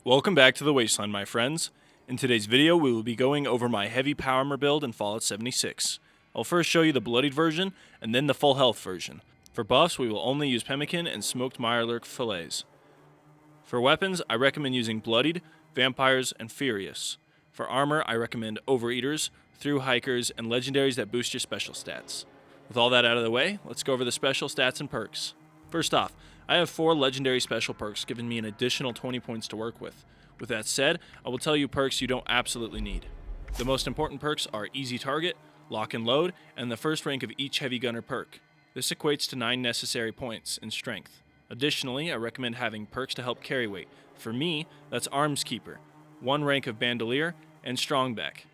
Welcome back to the Wasteland, my friends. In today's video, we will be going over my heavy power armor build in Fallout 76. I'll first show you the bloodied version, and then the full health version. For buffs, we will only use pemmican and smoked mirelurk fillets. For weapons, I recommend using bloodied, vampires, and furious. For armor, I recommend overeaters, through hikers, and legendaries that boost your special stats. With all that out of the way, let's go over the special stats and perks. First off, I have 4 legendary special perks giving me an additional 20 points to work with. With that said, I will tell you perks you don't absolutely need. The most important perks are Easy Target, Lock and Load, and the first rank of each Heavy Gunner perk. This equates to 9 necessary points in strength. Additionally, I recommend having perks to help carry weight. For me, that's Arms Keeper, 1 rank of Bandolier, and Strongback.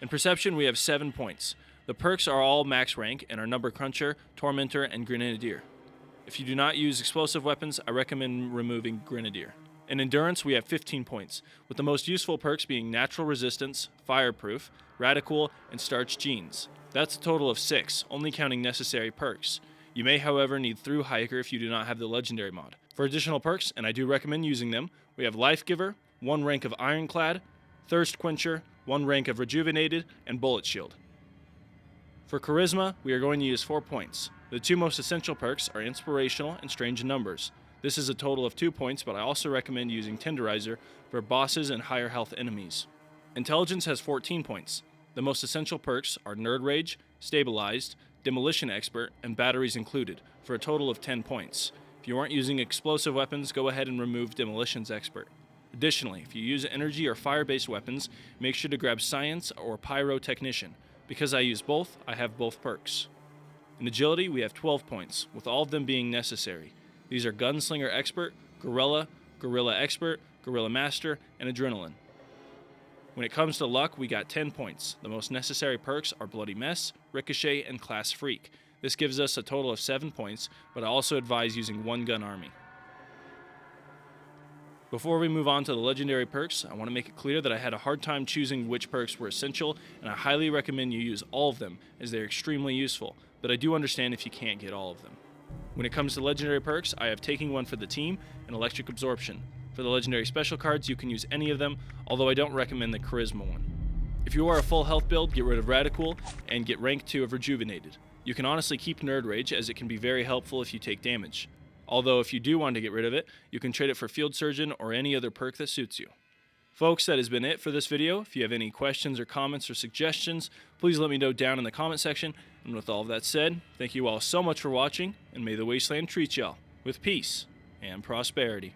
In Perception, we have 7 points. The perks are all max rank and are Number Cruncher, Tormentor, and Grenadier. If you do not use explosive weapons, I recommend removing Grenadier. In Endurance, we have 15 points, with the most useful perks being Natural Resistance, Fireproof, Radical, and Starch Jeans. That's a total of 6, only counting necessary perks. You may, however, need Through Hiker if you do not have the Legendary mod. For additional perks, and I do recommend using them, we have Life Giver, 1 rank of Ironclad, Thirst Quencher, 1 rank of Rejuvenated, and Bullet Shield. For Charisma, we are going to use 4 points. The 2 most essential perks are Inspirational and Strange in Numbers. This is a total of 2 points, but I also recommend using Tenderizer for bosses and higher health enemies. Intelligence has 14 points. The most essential perks are Nerd Rage, Stabilized, Demolition Expert, and Batteries Included, for a total of 10 points. If you aren't using explosive weapons, go ahead and remove Demolition's Expert. Additionally, if you use energy or fire-based weapons, make sure to grab Science or Pyrotechnician. Because I use both, I have both perks. In Agility, we have 12 points, with all of them being necessary. These are Gunslinger Expert, Guerrilla, Guerrilla Expert, Guerrilla Master, and Adrenaline. When it comes to luck, we got 10 points. The most necessary perks are Bloody Mess, Ricochet, and Class Freak. This gives us a total of 7 points, but I also advise using 1 gun army. Before we move on to the legendary perks, I want to make it clear that I had a hard time choosing which perks were essential, and I highly recommend you use all of them, as they are extremely useful, but I do understand if you can't get all of them. When it comes to legendary perks, I have Taking One for the Team and Electric Absorption. For the legendary special cards, you can use any of them, although I don't recommend the Charisma one. If you are a full health build, get rid of Radical and get rank 2 of Rejuvenated. You can honestly keep Nerd Rage, as it can be very helpful if you take damage. Although if you do want to get rid of it, you can trade it for Field Surgeon or any other perk that suits you. Folks, that has been it for this video. If you have any questions or comments or suggestions, please let me know down in the comment section. And with all of that said, thank you all so much for watching, and may the Wasteland treat y'all with peace and prosperity.